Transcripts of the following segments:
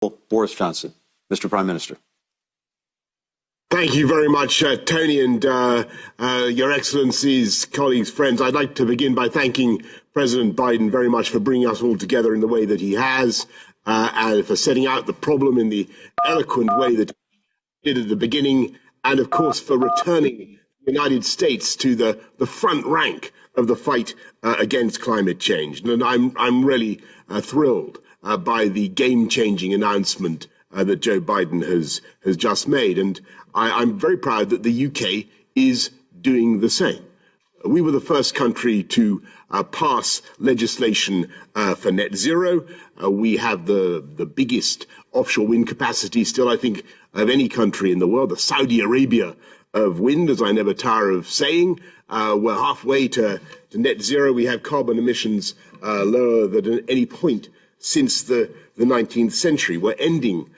Boris Johnson. Mr. Prime Minister. Thank you very much, Tony, and Your Excellencies, colleagues, friends. I'd like to begin by thanking President Biden very much for bringing us all together in the way that he has, and for setting out the problem in the eloquent way that he did at the beginning, and of course for returning the United States to the front rank of the fight against climate change. And I'm really thrilled by the game-changing announcement that Joe Biden has just made. And I'm very proud that the UK is doing the same. We were the first country to pass legislation for net zero. We have the biggest offshore wind capacity still, I think, of any country in the world, the Saudi Arabia of wind, as I never tire of saying. We're halfway to net zero. We have carbon emissions lower than at any point since the 19th century. We're ending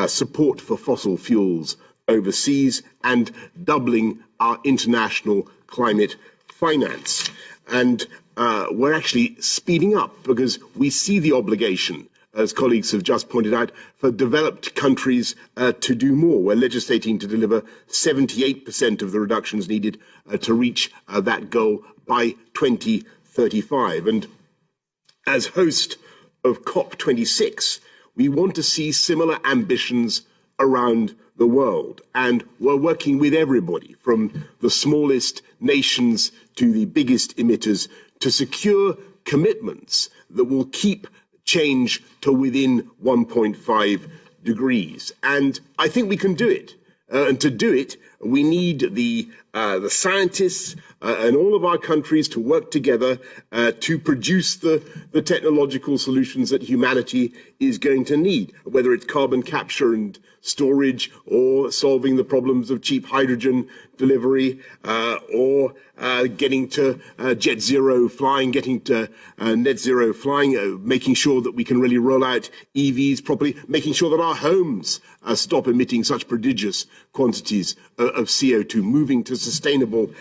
support for fossil fuels overseas and doubling our international climate finance. And we're actually speeding up because we see the obligation, as colleagues have just pointed out, for developed countries to do more. We're legislating to deliver 78% of the reductions needed to reach that goal by 2035. And as host of COP26, we want to see similar ambitions around the world. And we're working with everybody, from the smallest nations to the biggest emitters, to secure commitments that will keep change to within 1.5 degrees. And I think we can do it. And to do it, we need the scientists and all of our countries to work together to produce the technological solutions that humanity is going to need, whether it's carbon capture and storage, or solving the problems of cheap hydrogen delivery, or getting to jet zero flying, getting to net zero flying, making sure that we can really roll out EVs properly, making sure that our homes stop emitting such prodigious quantities of CO2, moving to sustainable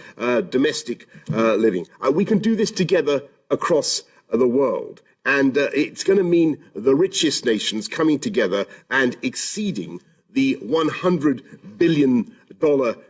domestic living. We can do this together across the world. And it's going to mean the richest nations coming together and exceeding the $100 billion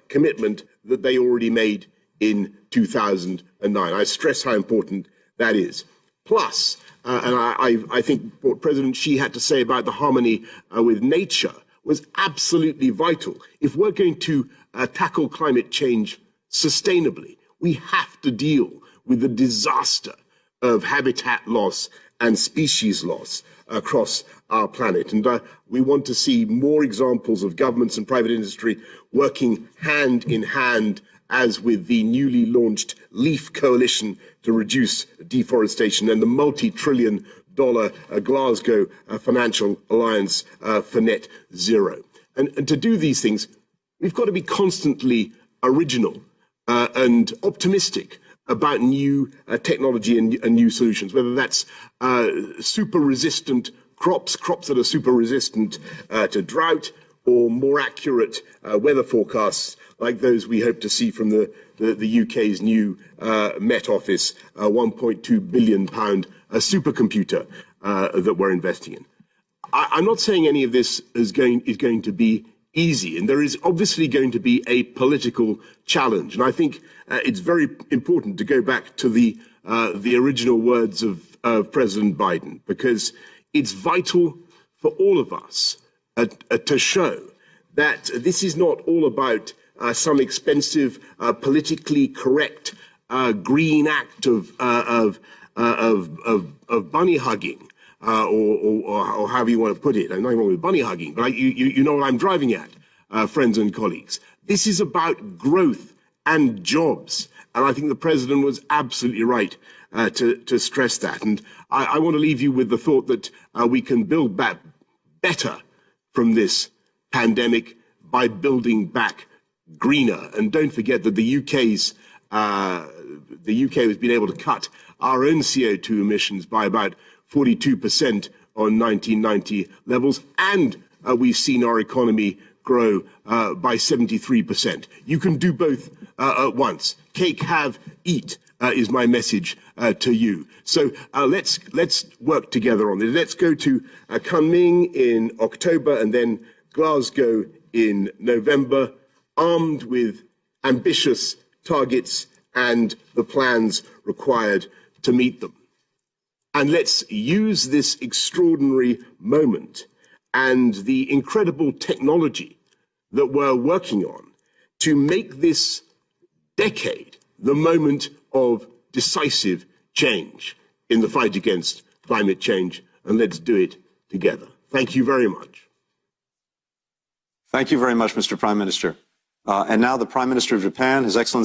commitment that they already made in 2009. I stress how important that is. Plus, and I think what President Xi had to say about the harmony with nature was absolutely vital. If we're going to tackle climate change sustainably, we have to deal with the disaster of habitat loss and species loss across our planet. And we want to see more examples of governments and private industry working hand in hand, as with the newly launched LEAF Coalition to reduce deforestation and the multi-trillion-dollar Glasgow Financial Alliance for net zero. And to do these things, we've got to be constantly original and optimistic about new technology and new solutions, whether that's super resistant crops that are super resistant to drought, or more accurate weather forecasts like those we hope to see from the UK's new Met Office £1.2 billion supercomputer that we're investing in. I'm not saying any of this is going to be easy, and there is obviously going to be a political challenge. And I think it's very important to go back to the original words of President Biden, because it's vital for all of us to show that this is not all about some expensive, politically correct green act of bunny hugging, or however you want to put it. I'm not wrong with bunny hugging, but you know what I'm driving at, friends and colleagues. This is about growth and jobs, and I think the president was absolutely right to stress that. And I want to leave you with the thought that we can build back better from this pandemic by building back greener. And don't forget that the UK has been able to cut our own CO2 emissions by about 42% on 1990 levels, and we've seen our economy grow by 73%. You can do both at once. Cake, have, eat is my message to you. So let's work together on this. Let's go to Kunming in October and then Glasgow in November, armed with ambitious targets and the plans required to meet them. And let's use this extraordinary moment and the incredible technology that we're working on to make this decade the moment of decisive change in the fight against climate change, and let's do it together. Thank you very much. Thank you very much, Mr. Prime Minister. And now the Prime Minister of Japan, His Excellency